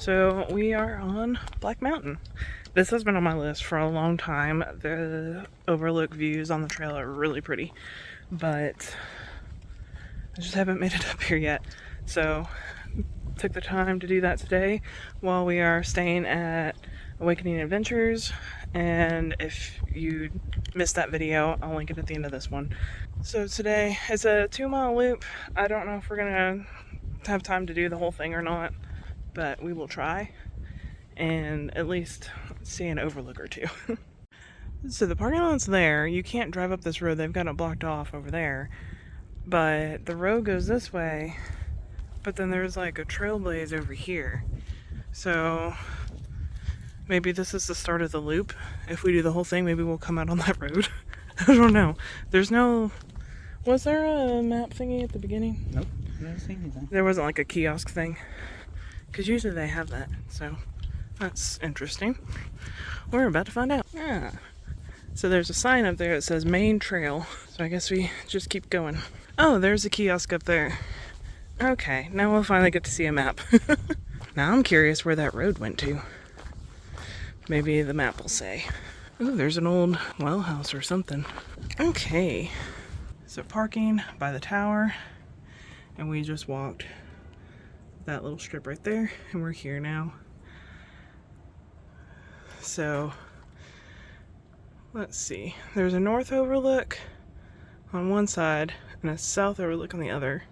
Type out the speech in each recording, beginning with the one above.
So we are on Black Mountain. This has been on my list for a long time. The overlook views on the trail are really pretty, but I just haven't made it up here yet. So took the time to do that today while we are staying at Awakening Adventures. And if you missed that video, I'll link it at the end of this one. So today is a 2-mile loop. I don't know if we're gonna have time to do the whole thing or not, but we will try and at least see an overlook or two. So the parking lot's there. You can't drive up this road. They've got it blocked off over there. But the road goes this way, but then there's like a trailblaze over here. So maybe this is the start of the loop. If we do the whole thing, maybe we'll come out on that road. I don't know. There's no... Was there a map thingy at the beginning? Nope. Never seen anything. There wasn't like a kiosk thing. Because usually they have that. So that's interesting. We're about to find out. Yeah. So there's a sign up there that says Main Trail. So I guess we just keep going. Oh, there's a kiosk up there. Okay, now we'll finally get to see a map. Now I'm curious where that road went to. Maybe the map will say. Ooh, there's an old well house or something. Okay. So parking by the tower. And we just walked that little strip right there. And we're here now. So let's see. There's a north overlook on one side and a south overlook on the other.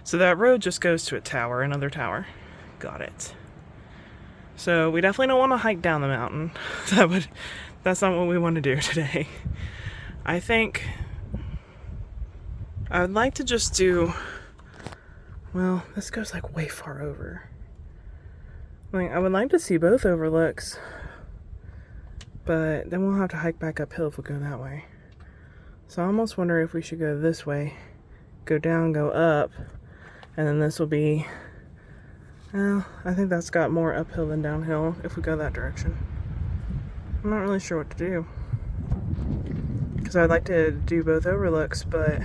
So that road just goes to a tower, another tower. Got it. So we definitely don't want to hike down the mountain. That's not what we want to do today. I think I would like to just do, well, this goes like way far over. Like, I would like to see both overlooks, but then we'll have to hike back uphill if we go that way. So I almost wonder if we should go this way, go down, go up, and then this will be, well, I think that's got more uphill than downhill if we go that direction. I'm not really sure what to do, because I'd like to do both overlooks, but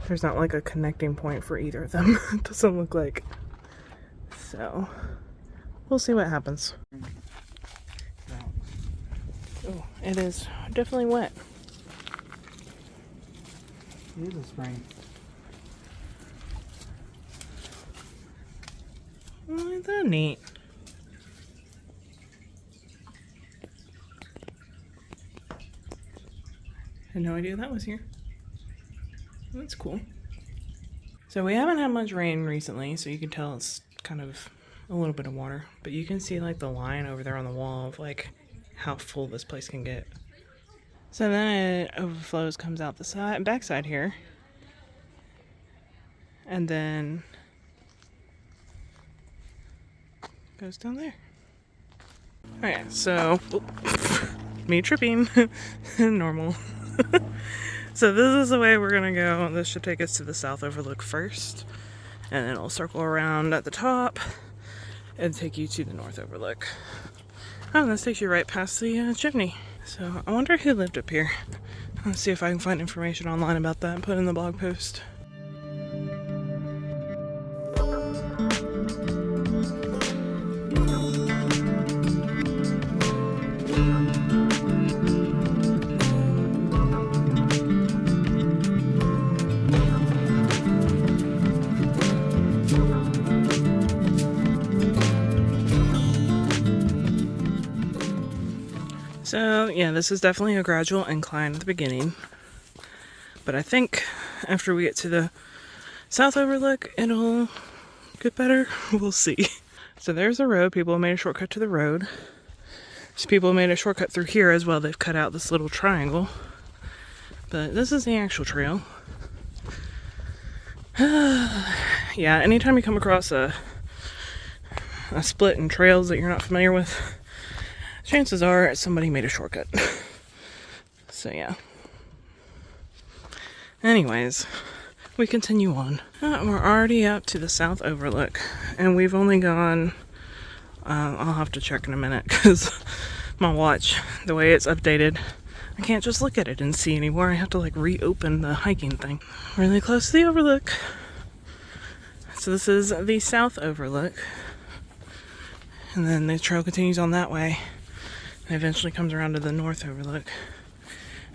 there's not like a connecting point for either of them. It doesn't look like. So we'll see what happens. Oh, it is definitely wet. It is a spring. Oh, isn't that neat? Had no idea that was here. That's cool. So we haven't had much rain recently, so you can tell it's kind of a little bit of water. But you can see like the line over there on the wall of like how full this place can get. So then it overflows, comes out the side, backside here. And then goes down there. Okay, so me tripping. Normal. So this is the way we're gonna go. This should take us to the south overlook first, and then it'll circle around at the top and take you to the north overlook. Oh, this takes you right past the chimney. So I wonder who lived up here. Let's see if I can find information online about that and put in the blog post. So yeah, this is definitely a gradual incline at the beginning, but I think after we get to the south overlook, it'll get better. We'll see. So there's a road. People made a shortcut to the road. So people made a shortcut through here as well. They've cut out this little triangle, but this is the actual trail. Yeah, anytime you come across a split in trails that you're not familiar with, chances are somebody made a shortcut. So yeah. Anyways, we continue on. We're already up to the south overlook, and we've only gone, I'll have to check in a minute because my watch, the way it's updated, I can't just look at it and see anymore. I have to like reopen the hiking thing. Really close to the overlook. It's So this is the south overlook. And then the trail continues on that way. And eventually comes around to the north overlook.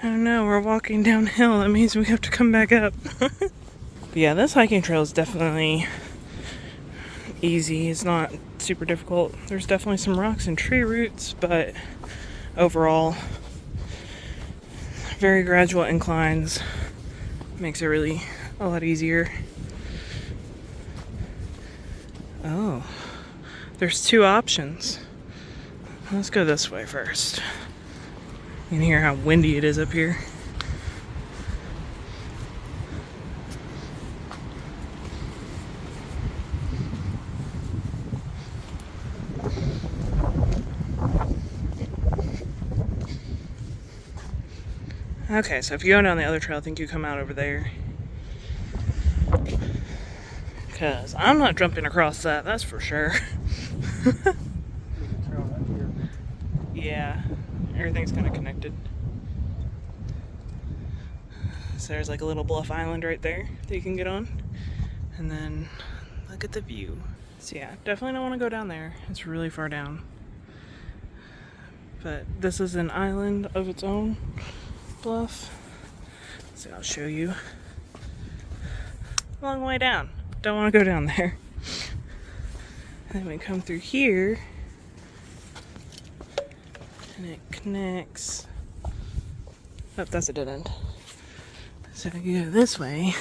I don't know, we're walking downhill. That means we have to come back up. But yeah, this hiking trail is definitely easy. It's not super difficult. There's definitely some rocks and tree roots, but overall, very gradual inclines. Makes it really a lot easier. Oh, there's two options. Let's go this way first. You can hear how windy it is up here. Okay, so if you go down the other trail, I think you come out over there. Because I'm not jumping across that, that's for sure. Yeah, everything's kind of connected. So there's like a little bluff island right there that you can get on. And then look at the view. So yeah, definitely don't want to go down there. It's really far down. But this is an island of its own. Bluff. So I'll show you. Long way down. Don't want to go down there. And then we come through here. And it connects. Oh, that's a dead end. So if you go this way,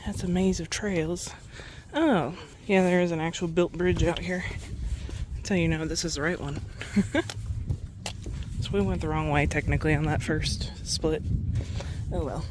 that's a maze of trails. Oh, yeah, there is an actual built bridge out here. That's how you know this is the right one. So we went the wrong way technically on that first split. Oh well.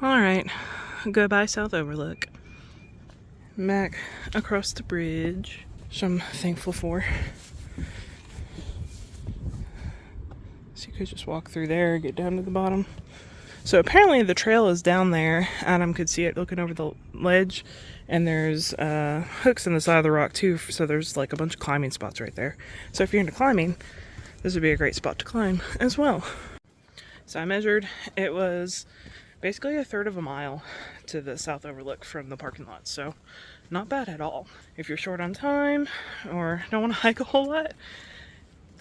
Alright, goodbye South Overlook. Back across the bridge, which I'm thankful for. So you could just walk through there, get down to the bottom. So apparently the trail is down there. Adam could see it looking over the ledge. And there's hooks in the side of the rock too, so there's like a bunch of climbing spots right there. So if you're into climbing, this would be a great spot to climb as well. So I measured, it was basically a third of a mile to the south overlook from the parking lot, so not bad at all. If you're short on time or don't want to hike a whole lot,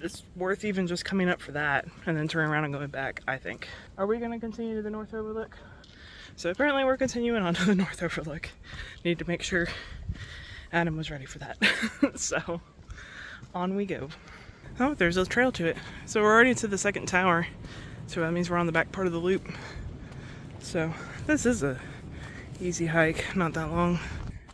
it's worth even just coming up for that and then turning around and going back, I think. Are we going to continue to the north overlook? So apparently we're continuing on to the north overlook. Need to make sure Adam was ready for that. So on we go. Oh, there's a trail to it. So we're already to the second tower, so that means we're on the back part of the loop. So this is a easy hike, not that long.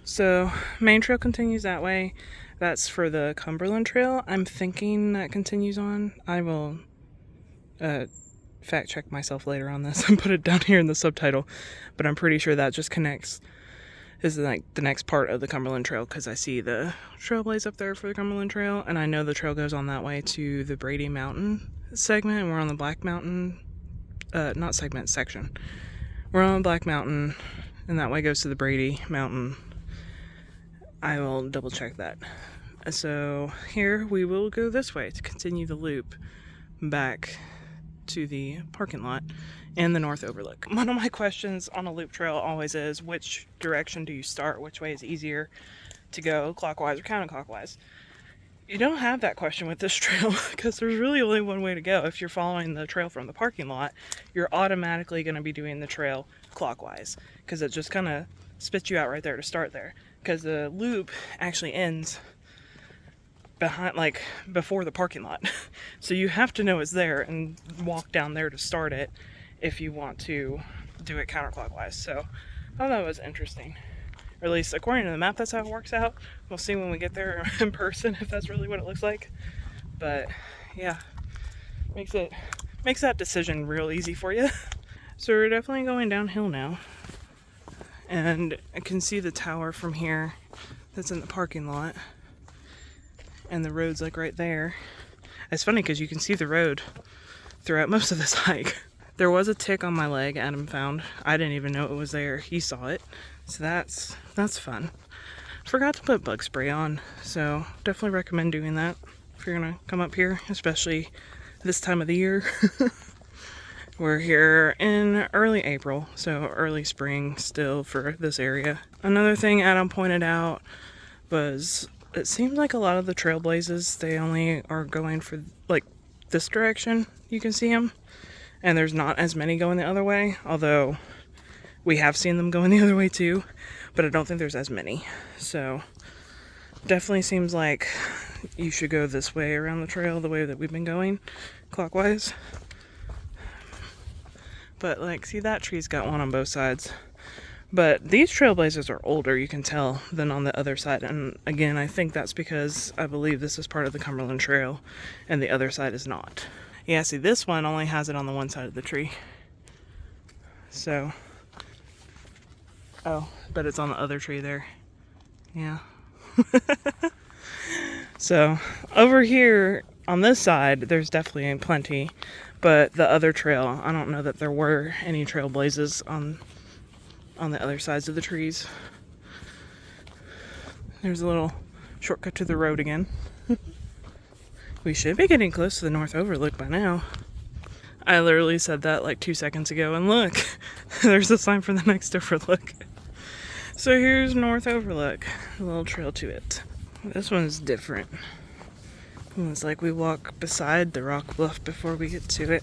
So main trail continues that way. That's for the Cumberland Trail. I'm thinking that continues on. I will fact check myself later on this and put it down here in the subtitle, but I'm pretty sure that just connects, is like the next part of the Cumberland Trail, because I see the trailblaze up there for the Cumberland Trail, and I know the trail goes on that way to the Brady Mountain segment, and we're on the Black Mountain, not segment, section. We're on Black Mountain, and that way goes to the Brady Mountain. I will double check that. So here we will go this way to continue the loop back to the parking lot and the north overlook. One of my questions on a loop trail always is, which direction do you start? Which way is easier to go, clockwise or counterclockwise? You don't have that question with this trail because there's really only one way to go. If you're following the trail from the parking lot, you're automatically going to be doing the trail clockwise because it just kind of spits you out right there to start there, because the loop actually ends behind, like before the parking lot. So you have to know it's there and walk down there to start it, if you want to do it counterclockwise. So I thought that was interesting. Or at least according to the map, that's how it works out. We'll see when we get there in person if that's really what it looks like. But yeah, makes that decision real easy for you. So we're definitely going downhill now. And I can see the tower from here that's in the parking lot. And the road's like right there. It's funny because you can see the road throughout most of this hike. There was a tick on my leg Adam found. I didn't even know it was there. He saw it. So that's fun. Forgot to put bug spray on. So definitely recommend doing that if you're gonna come up here, especially this time of the year. We're here in early April, so early spring still for this area. Another thing Adam pointed out was it seems like a lot of the trailblazes, they only are going for like this direction. You can see them, and there's not as many going the other way, although we have seen them going the other way too, but I don't think there's as many. So definitely seems like you should go this way around the trail, the way that we've been going, clockwise. But like, see, that tree's got one on both sides. But these trailblazers are older, you can tell, than on the other side. And again, I think that's because I believe this is part of the Cumberland Trail and the other side is not. Yeah, see, this one only has it on the one side of the tree. So, oh, but it's on the other tree there. Yeah. So, over here on this side, there's definitely plenty. But the other trail, I don't know that there were any trailblazes on the other sides of the trees. There's a little shortcut to the road again. We should be getting close to the North Overlook by now. I literally said that like 2 seconds ago, and look, there's a sign for the next overlook. So here's North Overlook, a little trail to it. This one's different. It's like we walk beside the rock bluff before we get to it.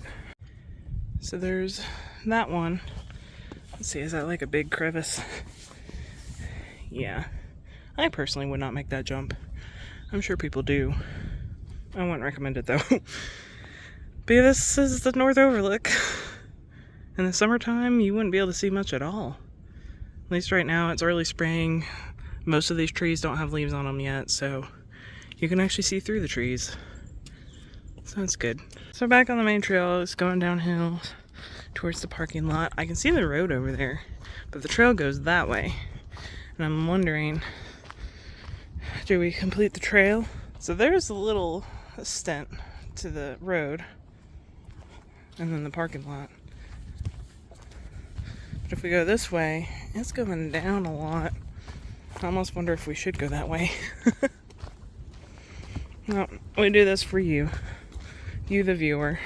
So there's that one. Let's see, is that like a big crevice? Yeah. I personally would not make that jump. I'm sure people do. I wouldn't recommend it though. But yeah, this is the North Overlook. In the summertime, you wouldn't be able to see much at all. At least right now, it's early spring. Most of these trees don't have leaves on them yet, so you can actually see through the trees. So that's good. So back on the main trail, it's going downhill towards the parking lot. I can see the road over there, but the trail goes that way. And I'm wondering, do we complete the trail? So there's a little stint to the road and then the parking lot. But if we go this way, it's going down a lot. I almost wonder if we should go that way. No, we do this for you. You, the viewer,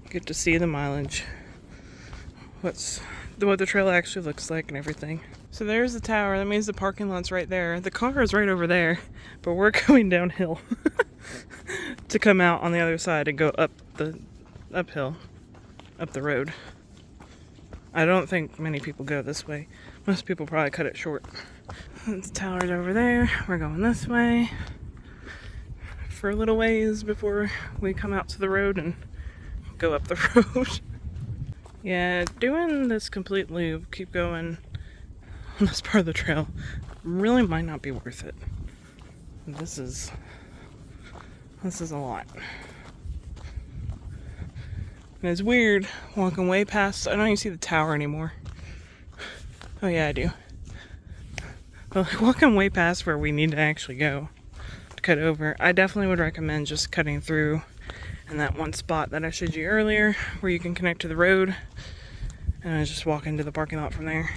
get to see the mileage. What the trail actually looks like and everything. So there's the tower. That means the parking lot's right there. The car is right over there, but we're going downhill to come out on the other side and go up the uphill, up the road. I don't think many people go this way. Most people probably cut it short. The tower's over there. We're going this way for a little ways before we come out to the road and go up the road. Yeah, doing this complete loop, keep going on this part of the trail, really might not be worth it. This is a lot. And it's weird walking way past. I don't even see the tower anymore. Oh yeah, I do. But like walking way past where we need to actually go to cut over, I definitely would recommend just cutting through in that one spot that I showed you earlier where you can connect to the road and just walk into the parking lot from there,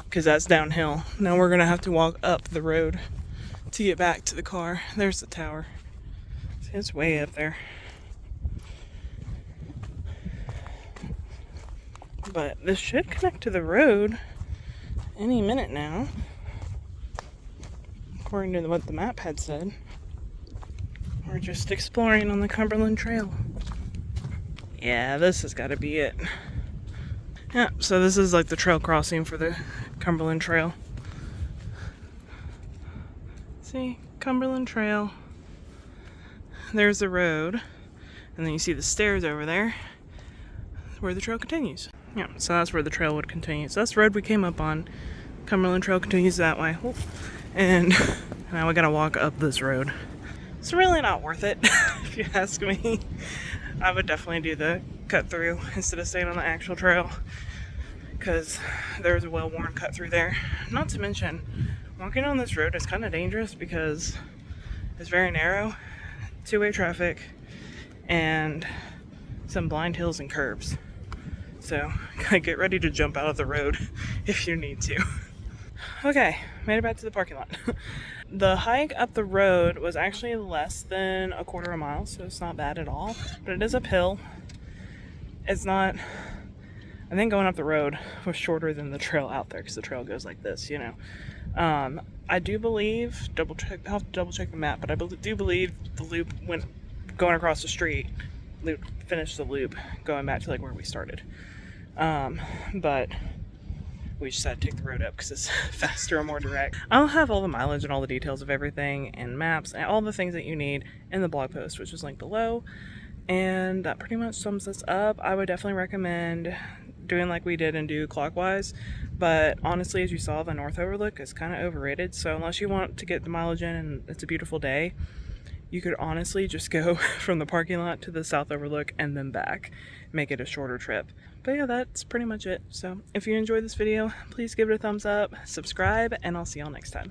because that's downhill. Now we're gonna have to walk up the road to get back to the car. There's the tower. See, it's way up there. But this should connect to the road any minute now, according to what the map had said. We're just exploring on the Cumberland Trail. Yeah, this has got to be it. Yeah, so this is like the trail crossing for the Cumberland Trail. See, Cumberland Trail. There's the road, and then you see the stairs over there. where the trail continues. Yeah, so that's where the trail would continue. So that's the road we came up on. Cumberland Trail continues that way. And now we gotta walk up this road. It's really not worth it, if you ask me. I would definitely do the cut through instead of staying on the actual trail, because there's a well-worn cut through there. Not to mention, walking on this road is kind of dangerous because it's very narrow, two-way traffic, and some blind hills and curbs. So get ready to jump out of the road if you need to. Okay, made it back to the parking lot. The hike up the road was actually less than a quarter of a mile, so it's not bad at all, but it is uphill. It's not, I think going up the road was shorter than the trail out there, because the trail goes like this, you know. I do believe, I'll have to double check the map, but I do believe the loop went going across the street, finished the loop going back to like where we started. But we just had to take the road up because it's faster and more direct. I'll have all the mileage and all the details of everything and maps and all the things that you need in the blog post, which is linked below. And that pretty much sums this up. I would definitely recommend doing like we did and do clockwise, but honestly, as you saw, the north overlook is kind of overrated. So unless you want to get the mileage in and it's a beautiful day, you could honestly just go from the parking lot to the south overlook and then back. Make it a shorter trip. But yeah, that's pretty much it. So if you enjoyed this video, please give it a thumbs up, subscribe, and I'll see y'all next time.